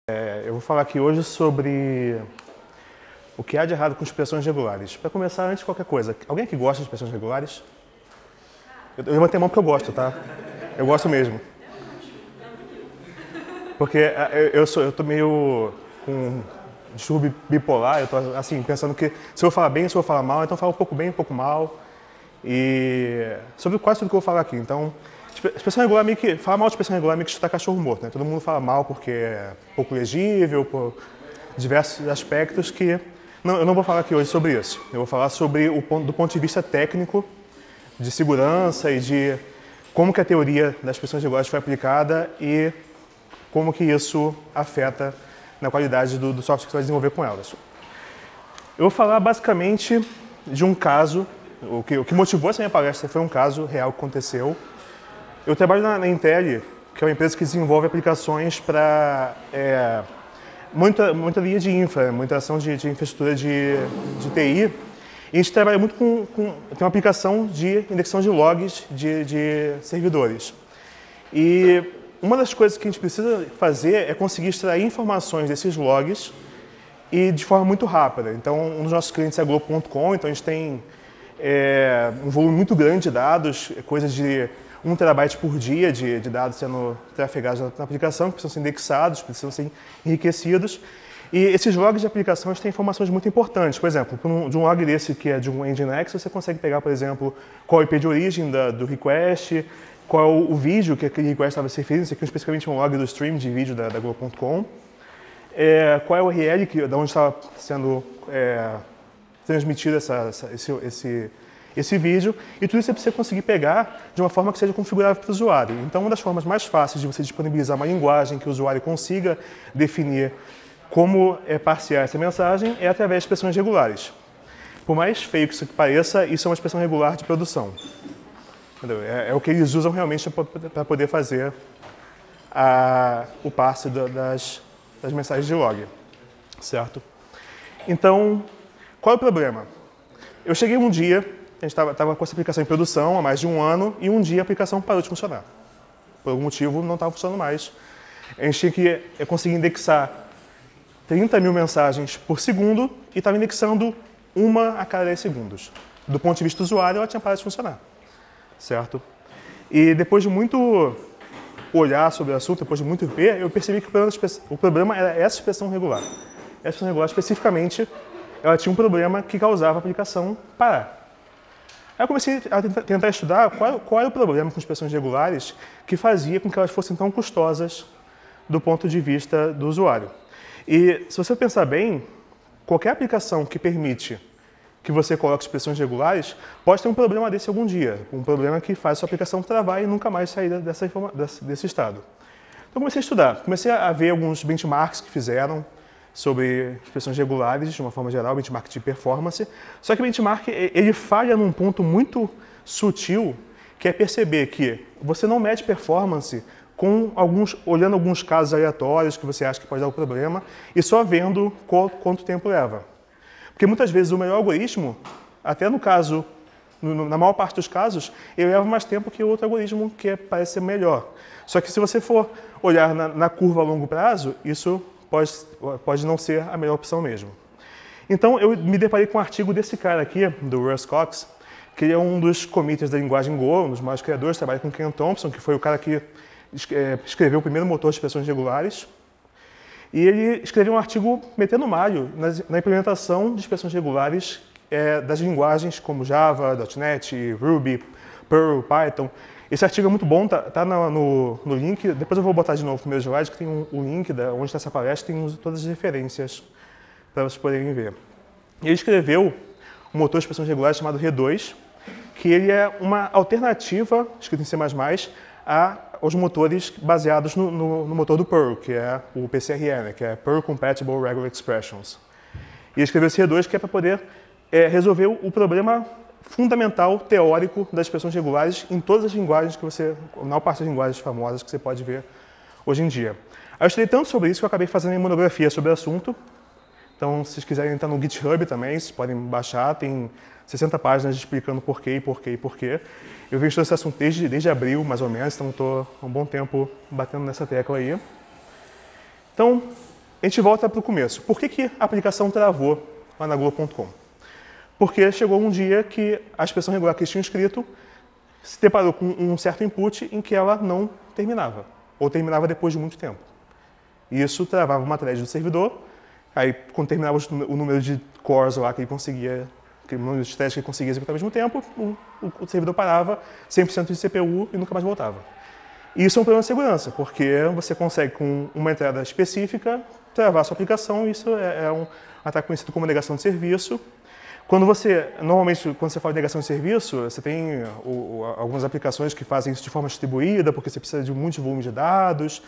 Eu vou falar aqui hoje sobre o que há de errado com expressões regulares. Para começar, antes de qualquer coisa, alguém aqui gosta de expressões regulares? Eu levantei a mão porque eu gosto, tá? Eu gosto mesmo. Porque eu tô meio com distúrbio bipolar, eu tô assim, pensando que se eu falar bem, se eu falar mal, então eu falo um pouco bem, um pouco mal. E sobre quase tudo que eu vou falar aqui. Então, expressão regular meio que, falar mal de expressão regular meio que chutar cachorro morto, né? Todo mundo fala mal porque é pouco legível, por diversos aspectos que... Não, eu não vou falar aqui hoje sobre isso. Eu vou falar sobre do ponto de vista técnico, de segurança e de como que a teoria das expressões regulares foi aplicada e como que isso afeta na qualidade do software que você vai desenvolver com elas. Eu vou falar basicamente de um caso, o que motivou essa minha palestra foi um caso real que aconteceu. Eu trabalho na Intel, que é uma empresa que desenvolve aplicações para muita linha de infra, muita ação de infraestrutura de TI. E a gente trabalha muito tem uma aplicação de indexação de logs de servidores. E uma das coisas que a gente precisa fazer é conseguir extrair informações desses logs e de forma muito rápida. Então, um dos nossos clientes é a Globo.com, então a gente tem um volume muito grande de dados, coisas de 1 terabyte por dia de dados sendo trafegados na aplicação, que precisam ser indexados, precisam ser enriquecidos. E esses logs de aplicação têm informações muito importantes. Por exemplo, de um log desse que é de um Nginx, você consegue pegar, por exemplo, qual é o IP de origem do request, qual é o vídeo que aquele request estava se referindo, esse aqui é especificamente um log do stream de vídeo da Globo.com, qual é o URL de onde estava sendo transmitido esse vídeo, e tudo isso você precisa conseguir pegar de uma forma que seja configurável para o usuário. Então, uma das formas mais fáceis de você disponibilizar uma linguagem que o usuário consiga definir como parsear essa mensagem é através de expressões regulares. Por mais feio que isso pareça, isso é uma expressão regular de produção. É o que eles usam realmente para poder fazer o parse das mensagens de log, certo? Então, qual é o problema? Eu cheguei um dia, a gente estava com essa aplicação em produção há mais de um ano, e um dia a aplicação parou de funcionar. Por algum motivo, não estava funcionando mais. A gente tinha que conseguir indexar 30 mil mensagens por segundo e estava indexando uma a cada 10 segundos. Do ponto de vista do usuário, ela tinha parado de funcionar, certo? E depois de muito olhar sobre o assunto, depois de muito ver, eu percebi que o problema era essa expressão regular. Essa expressão regular, especificamente, ela tinha um problema que causava a aplicação parar. Aí eu comecei a tentar estudar qual era o problema com expressões regulares que fazia com que elas fossem tão custosas do ponto de vista do usuário. E se você pensar bem, qualquer aplicação que permite que você coloque expressões regulares pode ter um problema desse algum dia, um problema que faz a sua aplicação travar e nunca mais sair desse estado. Então comecei a estudar, comecei a ver alguns benchmarks que fizeram sobre expressões regulares, de uma forma geral, benchmark de performance. Só que o benchmark ele falha num ponto muito sutil, que é perceber que você não mede performance olhando alguns casos aleatórios que você acha que pode dar um problema e só vendo quanto tempo leva. Porque muitas vezes o melhor algoritmo, até no caso, na maior parte dos casos, ele leva mais tempo que o outro algoritmo que parece ser melhor. Só que se você for olhar na curva a longo prazo, isso pode não ser a melhor opção mesmo. Então, eu me deparei com um artigo desse cara aqui, do Russ Cox, que ele é um dos committers da linguagem Go, um dos maiores criadores, trabalha com Ken Thompson, que foi o cara que escreveu o primeiro motor de expressões regulares. E ele escreveu um artigo metendo malho na implementação de expressões regulares das linguagens como Java, .NET, Ruby, Perl, Python. Esse artigo é muito bom, tá no link. Depois eu vou botar de novo no primeiro slide, que tem o link onde está essa palestra, tem todas as referências para vocês poderem ver. E ele escreveu um motor de expressões regulares chamado R2, que ele é uma alternativa, escrito em C++, aos motores baseados no motor do Perl, que é o PCRE, que é Perl Compatible Regular Expressions. E ele escreveu esse R2 que é para poder resolver o problema fundamental, teórico, das expressões regulares em todas as linguagens na maior parte das linguagens famosas que você pode ver hoje em dia. Aí eu estudei tanto sobre isso que eu acabei fazendo uma monografia sobre o assunto. Então, se vocês quiserem entrar no GitHub também, vocês podem baixar, tem 60 páginas explicando porquê. Eu vejo todo esse assunto desde abril, mais ou menos, então estou há um bom tempo batendo nessa tecla aí. Então, a gente volta para o começo. Por que a aplicação travou lá na Globo.com? Porque chegou um dia que a expressão regular que eles tinham escrito se deparou com um certo input em que ela não terminava, ou terminava depois de muito tempo. E isso travava uma thread do servidor, aí quando terminava o número de cores lá que ele conseguia, o número de threads que ele conseguia executar ao mesmo tempo, o servidor parava 100% de CPU e nunca mais voltava. E isso é um problema de segurança, porque você consegue com uma entrada específica travar a sua aplicação, e isso é um ataque conhecido como negação de serviço. Normalmente, quando você fala de negação de serviço, você tem algumas aplicações que fazem isso de forma distribuída, porque você precisa de muito volume de dados.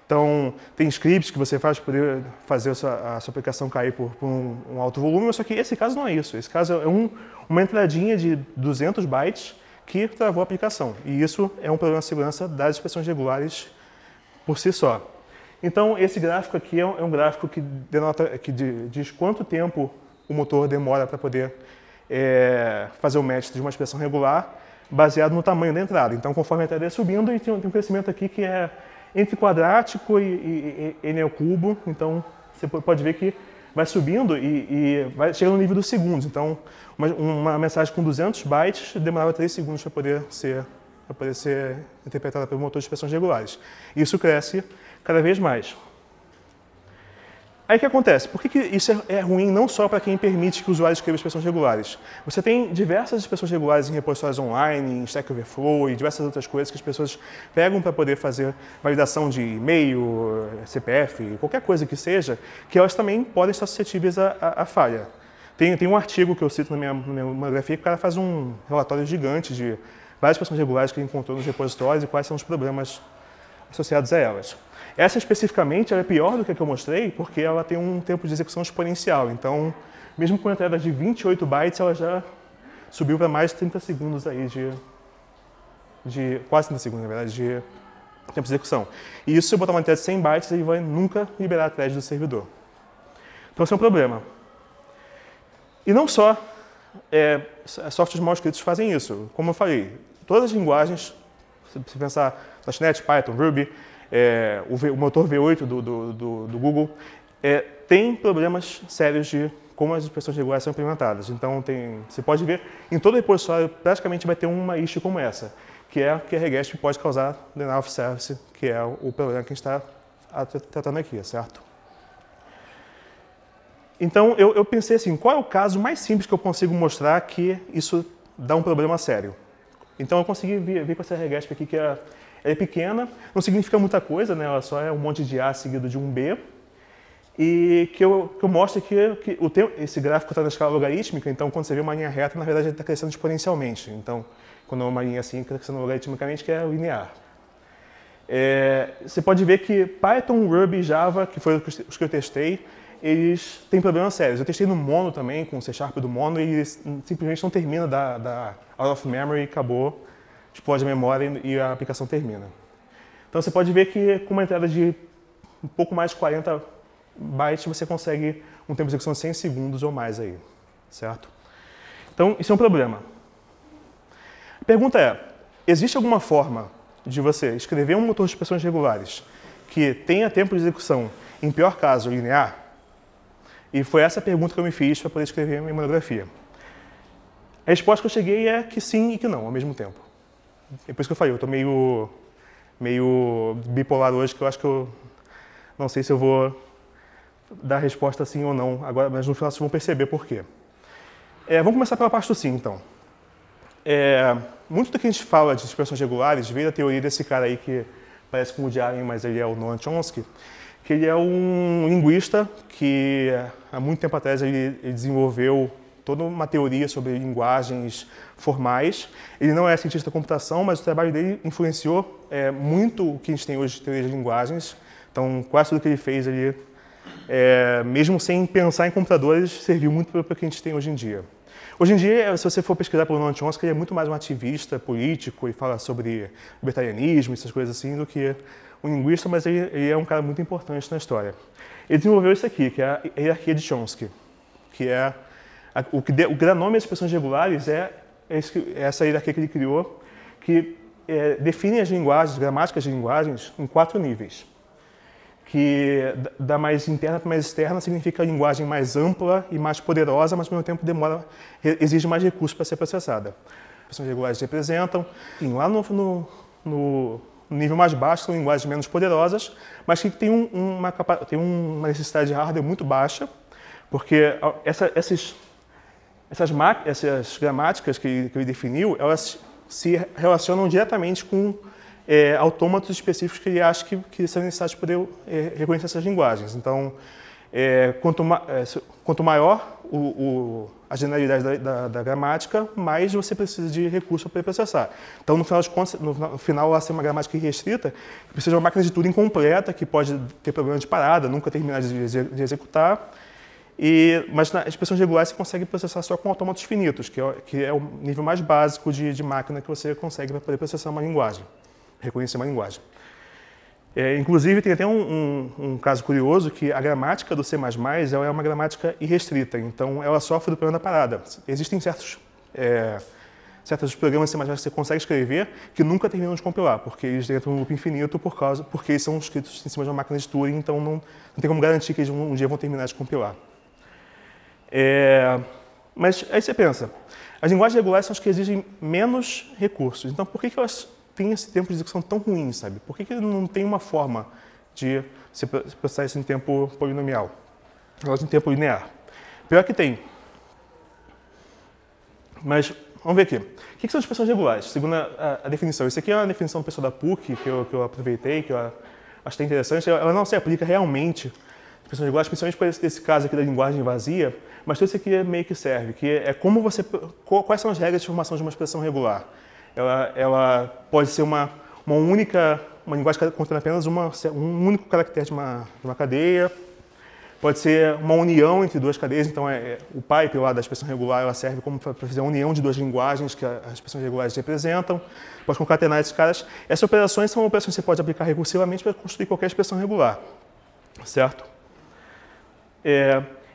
Então, tem scripts que você faz para poder fazer a sua aplicação cair por um alto volume, só que esse caso não é isso. Esse caso é uma entradinha de 200 bytes que travou a aplicação. E isso é um problema de segurança das expressões regulares por si só. Então, esse gráfico aqui é um gráfico que diz quanto tempo o motor demora para poder fazer o match de uma expressão regular baseado no tamanho da entrada. Então, conforme a entrada é subindo, e tem um crescimento aqui que é entre quadrático e n ao cubo. Então, você pode ver que vai subindo e vai chegando no nível dos segundos. Então, uma mensagem com 200 bytes demorava 3 segundos para poder ser interpretada pelo motor de expressões regulares. Isso cresce cada vez mais. Aí o que acontece? Por que isso é ruim não só para quem permite que o usuário escreva expressões regulares? Você tem diversas expressões regulares em repositórios online, em Stack Overflow e diversas outras coisas que as pessoas pegam para poder fazer validação de e-mail, CPF, qualquer coisa que seja, que elas também podem estar suscetíveis à falha. Tem um artigo que eu cito na minha monografia que o cara faz um relatório gigante de várias expressões regulares que ele encontrou nos repositórios e quais são os problemas associados a elas. Essa especificamente ela é pior do que a que eu mostrei, porque ela tem um tempo de execução exponencial. Então, mesmo com a entrada de 28 bytes, ela já subiu para mais de 30 segundos aí quase 30 segundos, na verdade, de tempo de execução. E isso, se eu botar uma entrada de 100 bytes, ele vai nunca liberar a thread do servidor. Então, esse é um problema. E não só softwares mal escritos fazem isso. Como eu falei, todas as linguagens, se você pensar .NET, Python, Ruby, o motor V8 do Google, tem problemas sérios de como as expressões regulares são implementadas. Então, você pode ver, em todo repositório, praticamente vai ter uma issue como essa, que é que a REGESP pode causar denial of service, que é o problema que a gente está tratando aqui, certo? Então, eu pensei assim, qual é o caso mais simples que eu consigo mostrar que isso dá um problema sério? Então, eu consegui vir com essa REGESP aqui, que ela é pequena, não significa muita coisa, né? Ela só é um monte de A seguido de um B, e que eu mostro que esse gráfico está na escala logarítmica, então quando você vê uma linha reta, na verdade ele está crescendo exponencialmente. Então, quando é uma linha assim, crescendo logaritmicamente, que é linear. Você pode ver que Python, Ruby e Java, que foram os que eu testei, eles têm problemas sérios. Eu testei no Mono também, com o C# do Mono, e eles simplesmente não termina da out of memory, acabou, explode a memória e a aplicação termina. Então você pode ver que com uma entrada de um pouco mais de 40 bytes, você consegue um tempo de execução de 100 segundos ou mais aí, certo? Então, isso é um problema. A pergunta é, existe alguma forma de você escrever um motor de expressões regulares que tenha tempo de execução, em pior caso, linear? E foi essa a pergunta que eu me fiz para poder escrever a minha monografia. A resposta que eu cheguei é que sim e que não, ao mesmo tempo. É por isso que eu falei, eu estou meio bipolar hoje, que eu acho que eu não sei se eu vou dar a resposta sim ou não, agora, mas no final vocês vão perceber por quê. Vamos começar pela parte do sim, então. Muito do que a gente fala de expressões regulares veio da teoria desse cara aí que parece com o Woody Allen, mas ele é o Noam Chomsky, que ele é um linguista que há muito tempo atrás ele desenvolveu toda uma teoria sobre linguagens formais. Ele não é cientista da computação, mas o trabalho dele influenciou muito o que a gente tem hoje de teoria de linguagens. Então, quase tudo que ele fez, mesmo sem pensar em computadores, serviu muito para o que a gente tem hoje em dia. Hoje em dia, se você for pesquisar pelo Noam Chomsky, ele é muito mais um ativista político e fala sobre libertarianismo, essas coisas assim, do que um linguista, mas ele é um cara muito importante na história. Ele desenvolveu isso aqui, que é a hierarquia de Chomsky, que é o que dá nome às expressões regulares essa hierarquia que ele criou, que define as linguagens, gramáticas de linguagens, em 4 níveis. que da mais interna para mais externa significa a linguagem mais ampla e mais poderosa, mas ao mesmo tempo exige mais recursos para ser processada. As expressões regulares representam, sim, lá no nível mais baixo são linguagens menos poderosas, mas que tem uma necessidade de hardware muito baixa, porque essas gramáticas que ele definiu, elas se relacionam diretamente com autômatos específicos que ele acha que são necessários para poder reconhecer essas linguagens. Então, quanto maior a generalidade da gramática, mais você precisa de recurso para processar. Então, no final de contas, no final, ela ser uma gramática irrestrita, precisa de uma máquina de Turing incompleta, que pode ter problema de parada, nunca terminar de executar. Mas nas expressões regulares você consegue processar só com autômatos finitos, que é o nível mais básico de máquina que você consegue para poder processar uma linguagem, reconhecer uma linguagem. Inclusive, tem até um caso curioso que a gramática do C++ ela é uma gramática irrestrita, então ela sofre do problema da parada. Existem certos programas C++ que você consegue escrever que nunca terminam de compilar, porque eles entram no loop infinito porque eles são escritos em cima de uma máquina de Turing, então não tem como garantir que eles um dia vão terminar de compilar. Mas aí você pensa, as linguagens regulares são as que exigem menos recursos, então por que elas têm esse tempo de execução tão ruim, sabe? Por que não tem uma forma de se processar isso em tempo polinomial, ou em tempo linear? Pior que tem. Mas vamos ver aqui. O que são expressões regulares, segundo a definição? Isso aqui é uma definição do pessoal da PUC que eu aproveitei, que eu achei interessante. Ela não se aplica realmente às expressões regulares, principalmente para esse caso aqui da linguagem vazia, mas tudo isso aqui meio que serve, que é quais são as regras de formação de uma expressão regular. Ela pode ser uma linguagem que contém apenas um único caractere de uma cadeia, pode ser uma união entre duas cadeias, então o pipe lá da expressão regular ela serve como para fazer a união de duas linguagens que as expressões regulares representam, pode concatenar esses caras. Essas operações são operações que você pode aplicar recursivamente para construir qualquer expressão regular, certo?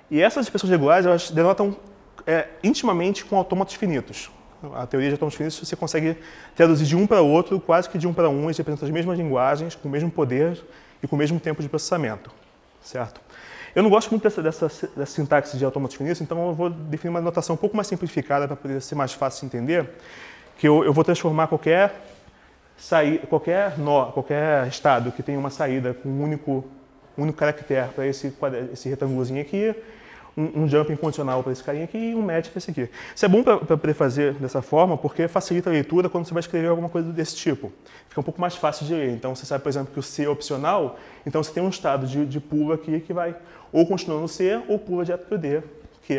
E essas expressões regulares elas denotam intimamente com autômatos finitos. A teoria de autômatos finitos você consegue traduzir de um para outro, quase que de um para um, eles representam as mesmas linguagens, com o mesmo poder e com o mesmo tempo de processamento, certo? Eu não gosto muito dessa sintaxe de autômatos finitos, então eu vou definir uma notação um pouco mais simplificada para poder ser mais fácil de entender, que eu vou transformar qualquer estado que tenha uma saída com um único caractere para esse retângulozinho aqui, um jumping condicional para esse carinha aqui e um match para esse aqui. Isso é bom para poder fazer dessa forma, porque facilita a leitura quando você vai escrever alguma coisa desse tipo. Fica um pouco mais fácil de ler. Então, você sabe, por exemplo, que o C é opcional, então você tem um estado de pulo aqui que vai ou continuar no C ou pula direto para o D, que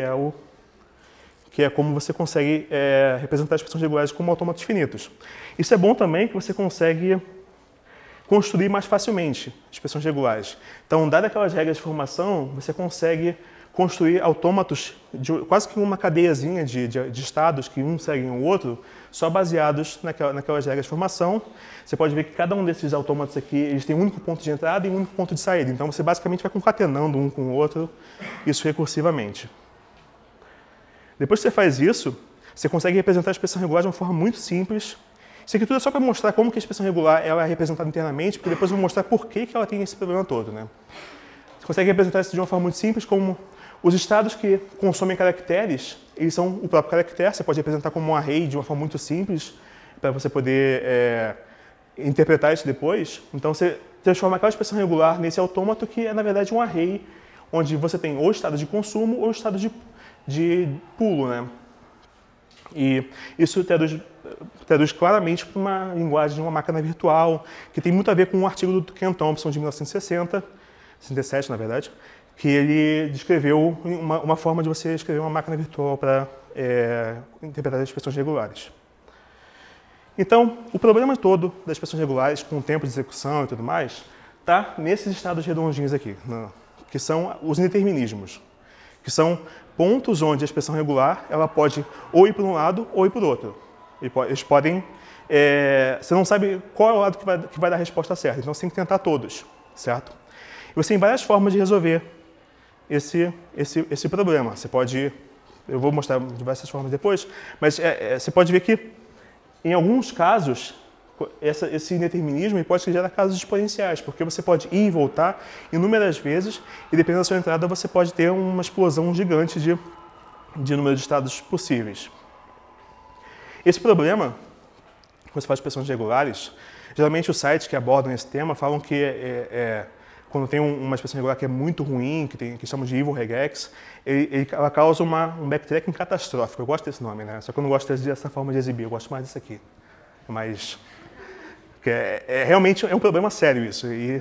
é como você consegue representar as expressões regulares como autômatos finitos. Isso é bom também que você consegue construir mais facilmente expressões regulares. Então, dadas aquelas regras de formação, você consegue construir autômatos de quase que uma cadeiazinha de estados que um segue o outro, só baseados naquelas regras de formação. Você pode ver que cada um desses autômatos aqui, eles têm um único ponto de entrada e um único ponto de saída. Então, você basicamente vai concatenando um com o outro, isso recursivamente. Depois que você faz isso, você consegue representar a expressão regular de uma forma muito simples. Isso aqui tudo é só para mostrar como que a expressão regular ela é representada internamente, porque depois eu vou mostrar por que ela tem esse problema todo, né? Você consegue representar isso de uma forma muito simples, como os estados que consomem caracteres, eles são o próprio caractere. Você pode representar como um array de uma forma muito simples, para você poder interpretar isso depois. Então, você transforma aquela expressão regular nesse autômato que é, na verdade, um array, onde você tem ou estado de consumo ou estado de pulo, né? E isso traduz claramente para uma linguagem de uma máquina virtual, que tem muito a ver com um artigo do Ken Thompson, de 1967, na verdade, que ele descreveu uma forma de você escrever uma máquina virtual para interpretar as expressões regulares. Então, o problema todo das expressões regulares, com o tempo de execução e tudo mais, está nesses estados redondinhos aqui, que são os indeterminismos, que são pontos onde a expressão regular ela pode ou ir para um lado ou ir para o outro. Eles podem... você não sabe qual é o lado que vai dar a resposta certa, então você tem que tentar todos, certo? E você tem várias formas de resolver esse problema. Você pode... Eu vou mostrar diversas formas depois, mas você pode ver que, em alguns casos, esse indeterminismo pode gerar casos exponenciais, porque você pode ir e voltar inúmeras vezes e, dependendo da sua entrada, você pode ter uma explosão gigante de número de estados possíveis. Esse problema, quando você faz expressões regulares, geralmente os sites que abordam esse tema falam que quando tem uma expressão regular que é muito ruim, que chamam de evil regex, ela causa um backtracking catastrófico. Eu gosto desse nome, né? Só que eu não gosto dessa forma de exibir, eu gosto mais desse aqui. Mas realmente é um problema sério isso. E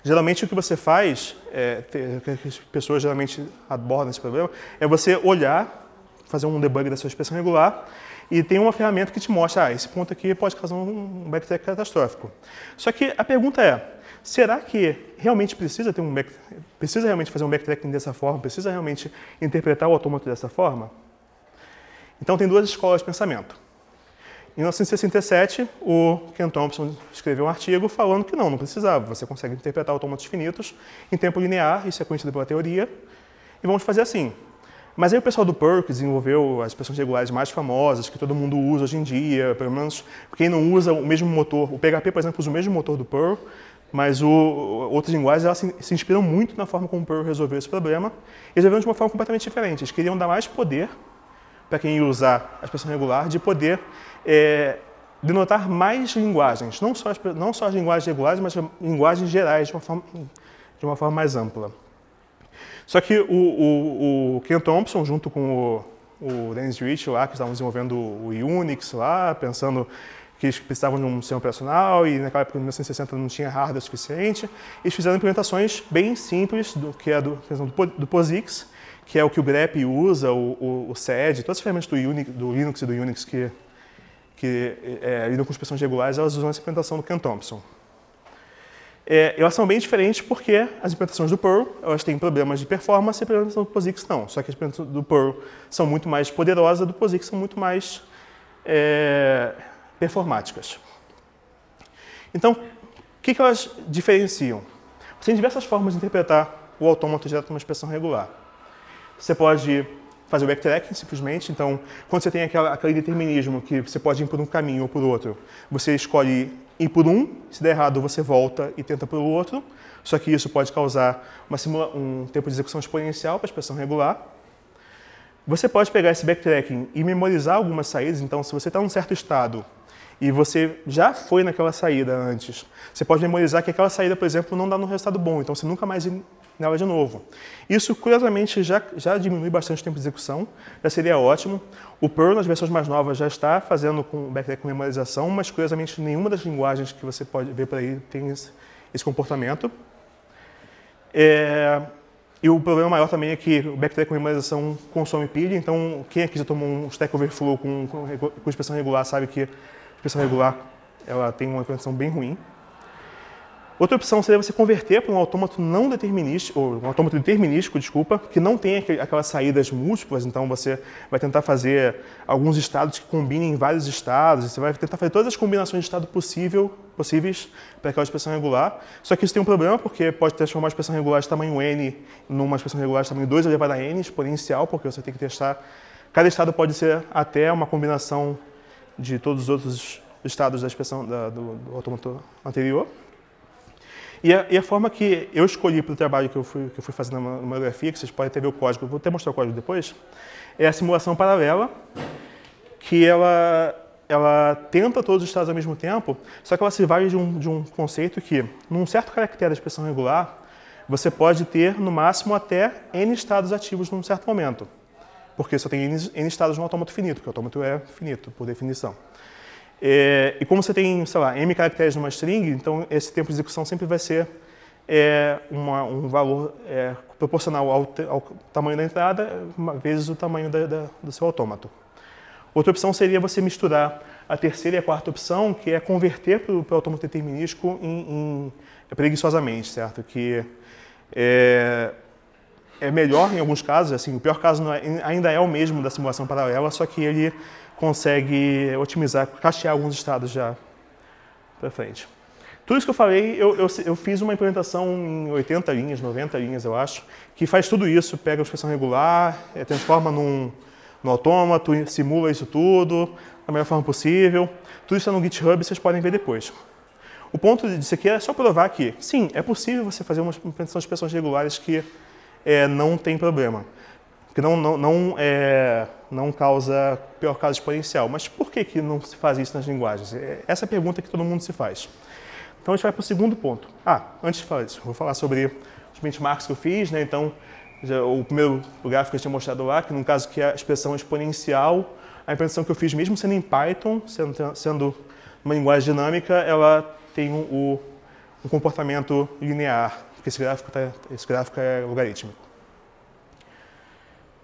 geralmente o que você faz, que as pessoas geralmente abordam esse problema, é você olhar, fazer um debug da sua expressão regular, e tem uma ferramenta que te mostra, esse ponto aqui pode causar um backtrack catastrófico. Só que a pergunta é, será que realmente precisa realmente fazer um backtracking dessa forma? Precisa realmente interpretar o autômato dessa forma? Então tem duas escolas de pensamento. Em 1967, o Ken Thompson escreveu um artigo falando que não precisava. Você consegue interpretar autômatos finitos em tempo linear, isso é conhecido pela teoria, e vamos fazer assim. Mas aí o pessoal do Perl, que desenvolveu as expressões regulares mais famosas, que todo mundo usa hoje em dia, pelo menos quem não usa o mesmo motor, o PHP, por exemplo, usa o mesmo motor do Perl, mas outras linguagens elas se inspiram muito na forma como o Perl resolveu esse problema, e resolveram de uma forma completamente diferente. Eles queriam dar mais poder para quem ia usar a expressão regular, de poder denotar mais linguagens, não só as linguagens regulares, mas linguagens gerais de uma forma mais ampla. Só que o Ken Thompson, junto com o Dennis Rich lá, que estavam desenvolvendo o Unix lá, pensando que eles precisavam de um sistema operacional e naquela época, em 1960, não tinha hardware suficiente, eles fizeram implementações bem simples, que é do POSIX, que é o que o grep usa, o SED, todas as ferramentas do Linux e do Unix que lidam com expressões regulares, elas usam essa implementação do Ken Thompson. Elas são bem diferentes porque as implementações do Perl elas têm problemas de performance e a implementação do POSIX não. Só que as implementações do Perl são muito mais poderosas, do POSIX são muito mais performáticas. Então, o que elas diferenciam? Você tem diversas formas de interpretar o autômato direto numa expressão regular. Você pode fazer o backtracking simplesmente, então, quando você tem aquele determinismo que você pode ir por um caminho ou por outro, você escolhe ir por um, se der errado você volta e tenta pelo outro, só que isso pode causar um tempo de execução exponencial para a expressão regular. Você pode pegar esse backtracking e memorizar algumas saídas, então se você está num certo estado e você já foi naquela saída antes, você pode memorizar que aquela saída, por exemplo, não dá um resultado bom, então você nunca mais ir nela de novo. Isso, curiosamente, já diminui bastante o tempo de execução, já seria ótimo. O Perl, nas versões mais novas, já está fazendo com backtrack com memorização, mas, curiosamente, nenhuma das linguagens que você pode ver por aí tem esse comportamento. E o problema maior também é que o backtrack com memorização consome pilha, então quem aqui já tomou um Stack Overflow com expressão regular sabe que a expressão regular ela tem uma implementação bem ruim. Outra opção seria você converter para um autômato não determinístico, ou um autômato determinístico, desculpa, que não tem aquelas saídas múltiplas, então você vai tentar fazer alguns estados que combinem vários estados, e você vai tentar fazer todas as combinações de estado possíveis para aquela expressão regular. Só que isso tem um problema, porque pode transformar uma expressão regular de tamanho n numa expressão regular de tamanho 2 elevado a n exponencial, porque você tem que testar. Cada estado pode ser até uma combinação de todos os outros estados da expressão do autômato anterior. E a forma que eu escolhi para o trabalho que eu fui fazer na monografia, que vocês podem até ver o código, eu vou até mostrar o código depois, é a simulação paralela, que ela tenta todos os estados ao mesmo tempo, só que ela se vale de um conceito que, num certo caractere da expressão regular, você pode ter, no máximo, até n estados ativos num certo momento, porque só tem n estados no autômato finito, que o autômato é finito, por definição. E como você tem, sei lá, m caracteres numa string, então esse tempo de execução sempre vai ser um valor proporcional ao tamanho da entrada vezes o tamanho do seu autômato. Outra opção seria você misturar a terceira e a quarta opção, que é converter para o autômato determinístico preguiçosamente, certo? Que é melhor em alguns casos, assim, o pior caso ainda é o mesmo da simulação paralela, só que ele consegue otimizar, cachear alguns estados já para frente. Tudo isso que eu falei, eu fiz uma implementação em 80 linhas, 90 linhas, eu acho, que faz tudo isso, pega a expressão regular, transforma no autômato, simula isso tudo da melhor forma possível. Tudo isso é no GitHub, vocês podem ver depois. O ponto disso aqui é só provar que, sim, é possível você fazer uma implementação de expressões regulares que não tem problema, que não causa pior caso exponencial. Mas por que não se faz isso nas linguagens? Essa é a pergunta que todo mundo se faz. Então a gente vai para o segundo ponto. Antes de falar isso, vou falar sobre os benchmarks que eu fiz, né? Então, o primeiro gráfico que eu tinha mostrado lá, que no caso que é a expressão exponencial, a implementação que eu fiz, mesmo sendo em Python, sendo uma linguagem dinâmica, ela tem um comportamento linear, porque esse gráfico é logarítmico.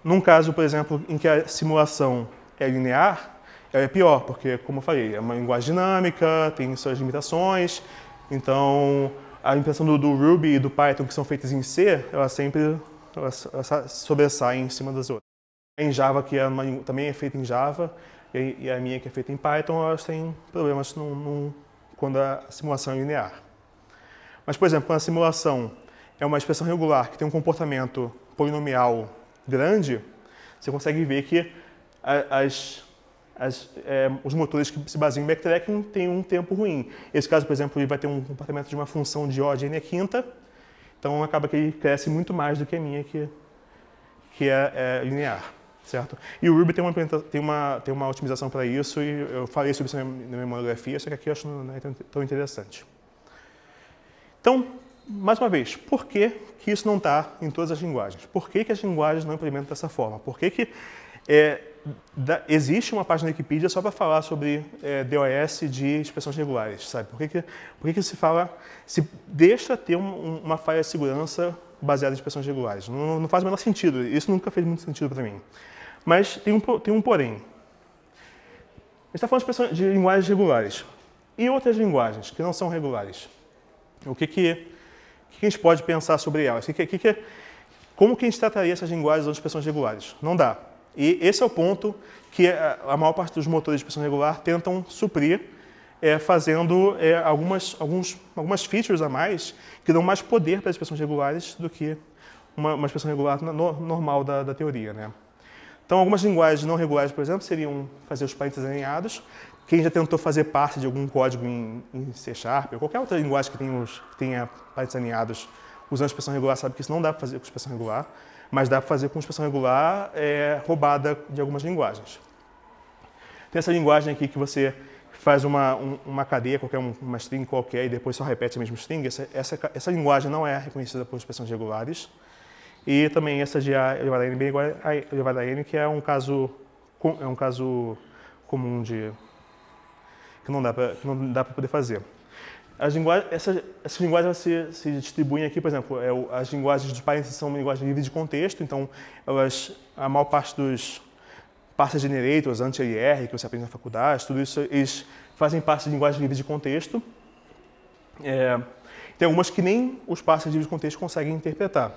Num caso, por exemplo, em que a simulação é linear, ela é pior, porque, como eu falei, é uma linguagem dinâmica, tem suas limitações, então a implementação do Ruby e do Python, que são feitas em C, ela sempre sobressai em cima das outras. Em Java, que também é feita em Java, e a minha que é feita em Python, elas têm problemas quando a simulação é linear. Mas, por exemplo, quando a simulação é uma expressão regular que tem um comportamento polinomial grande, você consegue ver que os motores que se baseiam em backtracking têm um tempo ruim. Esse caso, por exemplo, ele vai ter um comportamento de uma função de O de n à quinta, então acaba que ele cresce muito mais do que a minha, que é linear, certo? E o Ruby tem uma otimização para isso, e eu falei sobre isso na minha monografia, só que aqui eu acho que não é tão interessante. Então, mais uma vez, por que isso não está em todas as linguagens? Por que as linguagens não implementam dessa forma? Por que existe uma página da Wikipedia só para falar sobre DOS de expressões regulares, sabe? Por que se deixa ter uma falha de segurança baseada em expressões regulares? Não faz o menor sentido. Isso nunca fez muito sentido para mim. Mas tem um porém. A gente está falando de linguagens regulares. E outras linguagens que não são regulares? O que a gente pode pensar sobre elas? Como que a gente trataria essas linguagens ou expressões regulares? Não dá. E esse é o ponto que a maior parte dos motores de expressão regular tentam suprir, fazendo algumas features a mais que dão mais poder para as expressões regulares do que uma expressão regular normal da teoria, né? Então, algumas linguagens não regulares, por exemplo, seriam fazer os parênteses alinhados. Quem já tentou fazer parte de algum código em C# ou qualquer outra linguagem que tenha parênteses alinhados usando expressão regular sabe que isso não dá para fazer com expressão regular, mas dá para fazer com expressão regular roubada de algumas linguagens. Tem essa linguagem aqui que você faz uma cadeia, uma string qualquer, e depois só repete a mesma string. Essa linguagem não é reconhecida por expressões regulares. E também essa de A elevado a n bem igual a elevado a n, que é um caso comum que não dá para poder fazer. Essas linguagens se distribuem aqui, por exemplo, as linguagens dos parênteses são uma linguagem livre de contexto, então a maior parte dos parser generators, anti-LR, que você aprende na faculdade, tudo isso, eles fazem parte de linguagem livre de contexto. Tem algumas que nem os parsers livres de contexto conseguem interpretar.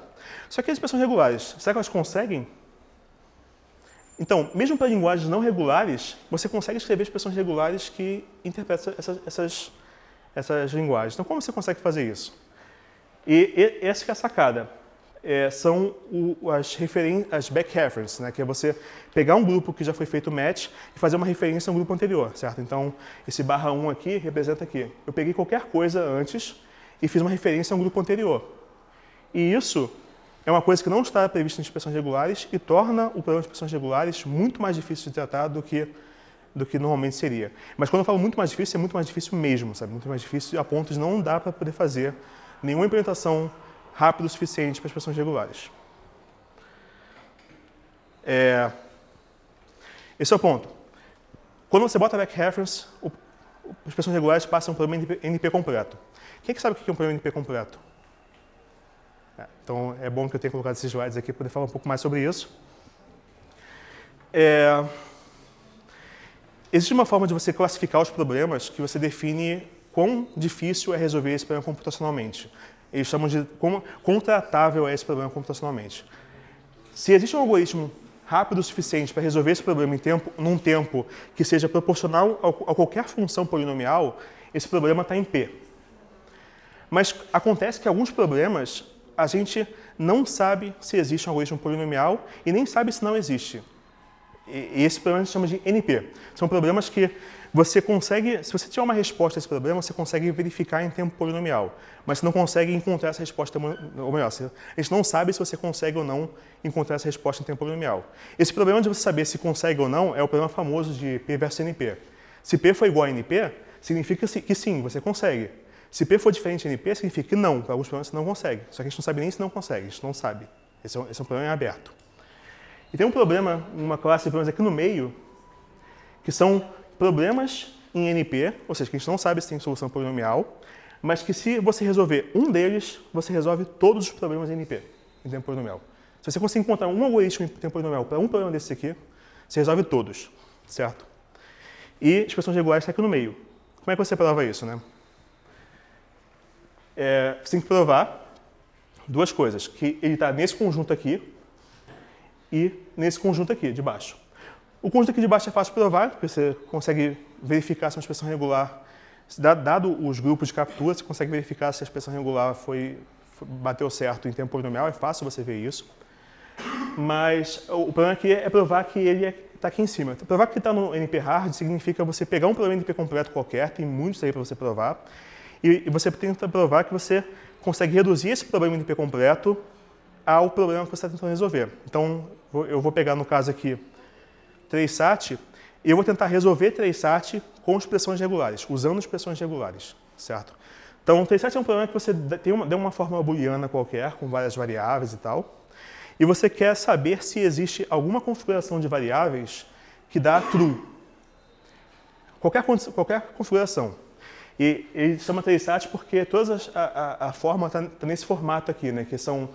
Só que as expressões regulares, será que elas conseguem? Então, mesmo para linguagens não regulares, você consegue escrever expressões regulares que interpretam essas linguagens. Então, como você consegue fazer isso? E essa que é a sacada. São as back references, né? Que é você pegar um grupo que já foi feito match e fazer uma referência a um grupo anterior, certo? Então, esse /1 aqui representa aqui. Eu peguei qualquer coisa antes e fiz uma referência a um grupo anterior. E isso é uma coisa que não está prevista em expressões regulares e torna o problema de expressões regulares muito mais difícil de tratar do que normalmente seria. Mas quando eu falo muito mais difícil, é muito mais difícil mesmo, sabe? Muito mais difícil a ponto de não dar para poder fazer nenhuma implementação rápida o suficiente para expressões regulares. Esse é o ponto. Quando você bota back reference, as expressões regulares passam por um NP completo. Quem é que sabe o que é um problema NP completo? Então, é bom que eu tenha colocado esses slides aqui para poder falar um pouco mais sobre isso. Existe uma forma de você classificar os problemas que você define quão difícil é resolver esse problema computacionalmente. Eles chamam de quão tratável é esse problema computacionalmente. Se existe um algoritmo rápido o suficiente para resolver esse problema num tempo que seja proporcional a qualquer função polinomial, esse problema está em P. Mas acontece que alguns problemas a gente não sabe se existe um algoritmo polinomial e nem sabe se não existe. E esse problema a gente chama de NP. São problemas que você consegue, se você tiver uma resposta a esse problema, você consegue verificar em tempo polinomial, mas você não consegue encontrar essa resposta, ou melhor, a gente não sabe se você consegue ou não encontrar essa resposta em tempo polinomial. Esse problema de você saber se consegue ou não é o problema famoso de P versus NP. Se P for igual a NP, significa que sim, você consegue. Se P for diferente de NP, significa que não, para alguns problemas você não consegue. Só que a gente não sabe nem se não consegue, a gente não sabe. Esse é um problema aberto. E tem um problema, uma classe de problemas aqui no meio, que são problemas em NP, ou seja, que a gente não sabe se tem solução polinomial, mas que se você resolver um deles, você resolve todos os problemas em NP, em tempo polinomial. Se você conseguir encontrar um algoritmo em tempo polinomial para um problema desse aqui, você resolve todos, certo? E expressões regulares está aqui no meio. Como é que você prova isso, né? Você tem que provar duas coisas, que ele está nesse conjunto aqui e nesse conjunto aqui, de baixo. O conjunto aqui de baixo é fácil de provar, porque você consegue verificar se uma expressão regular, dado os grupos de captura, você consegue verificar se a expressão regular bateu certo em tempo polinomial, é fácil você ver isso. Mas o problema aqui é provar que ele está aqui em cima. Provar que está no NP-hard significa você pegar um problema NP completo qualquer, tem muitos aí para você provar, e você tenta provar que você consegue reduzir esse problema NP completo ao problema que você está tentando resolver. Então, eu vou pegar no caso aqui 3SAT, e eu vou tentar resolver 3SAT com expressões regulares, usando expressões regulares, certo? Então, 3SAT é um problema que você deu uma fórmula booleana qualquer, com várias variáveis e tal, e você quer saber se existe alguma configuração de variáveis que dá true. Qualquer configuração. E ele chama 3SAT porque a fórmula está nesse formato aqui, né? Que são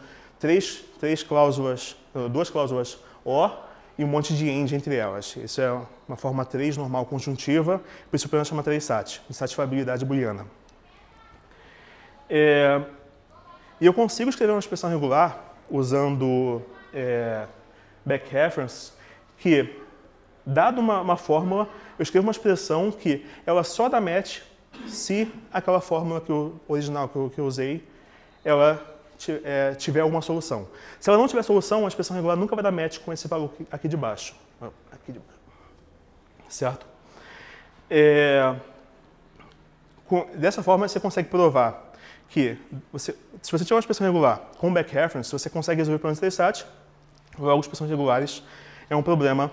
duas cláusulas OR, e um monte de AND entre elas. Isso é uma forma 3 normal conjuntiva, por isso o problema chama 3SAT, insatisfabilidade booleana. E eu consigo escrever uma expressão regular usando back reference, que, dado uma fórmula, eu escrevo uma expressão que ela só dá match se aquela fórmula original que eu usei, ela tiver alguma solução. Se ela não tiver solução, a expressão regular nunca vai dar match com esse valor aqui de baixo. Certo? Dessa forma, você consegue provar que, se você tiver uma expressão regular com back reference, você consegue resolver o problema de 3SAT, logo expressões regulares é um problema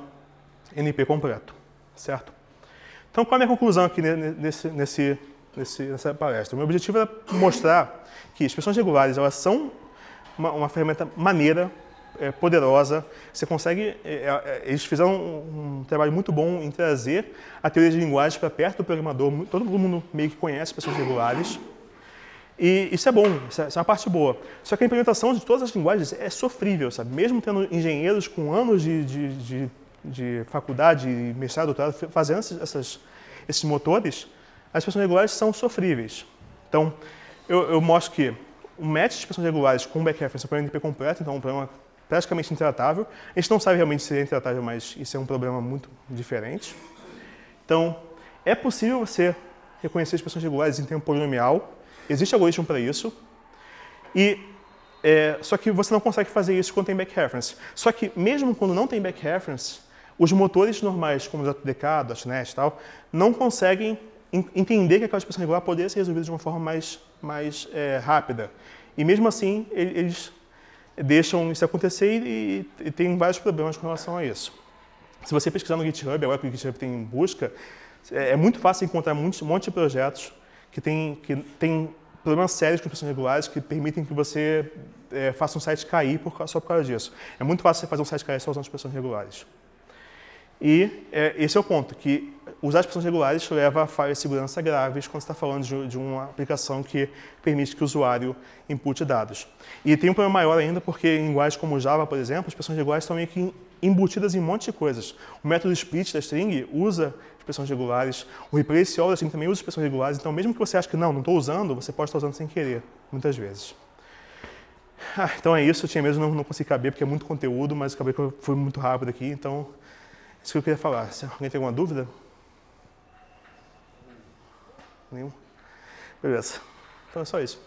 NP completo. Certo? Então, qual é a minha conclusão aqui nessa palestra? O meu objetivo é mostrar que expressões regulares elas são uma ferramenta maneira, poderosa. Você consegue, eles fizeram um trabalho muito bom em trazer a teoria de linguagem para perto do programador. Todo mundo meio que conhece expressões regulares. E isso é bom, isso é uma parte boa. Só que a implementação de todas as linguagens é sofrível, sabe? Mesmo tendo engenheiros com anos de faculdade, mestrado, doutorado, fazendo esses motores, as expressões regulares são sofríveis. Então, eu mostro que o match de expressões regulares com back reference é um problema NP completo, então é um problema praticamente intratável. A gente não sabe realmente se é intratável, mas isso é um problema muito diferente. Então, é possível você reconhecer expressões regulares em tempo polinomial. Existe algoritmo para isso. Só que você não consegue fazer isso quando tem back reference. Só que mesmo quando não tem back reference, os motores normais, como o JDK, .NET e tal, não conseguem entender que aquela expressão regular poderia ser resolvida de uma forma mais rápida. E mesmo assim, eles deixam isso acontecer e tem vários problemas com relação a isso. Se você pesquisar no GitHub, agora que o GitHub tem busca, é muito fácil encontrar um monte de projetos que tem problemas sérios com expressões regulares que permitem que você faça um site cair só por causa disso. É muito fácil você fazer um site cair só usando expressões regulares. E esse é o ponto, que usar expressões regulares leva a falhas de segurança graves quando você está falando de uma aplicação que permite que o usuário inpute dados. E tem um problema maior ainda porque em linguagens como Java, por exemplo, as expressões regulares estão meio que embutidas em um monte de coisas. O método split da string usa expressões regulares, o replace all da string também usa expressões regulares, então mesmo que você ache que não estou usando, você pode estar usando sem querer, muitas vezes. Então é isso, eu tinha mesmo não consegui caber porque é muito conteúdo, mas acabei que eu fui muito rápido aqui, então isso que eu queria falar. Se alguém tem alguma dúvida? Nenhum? Beleza. Então é só isso.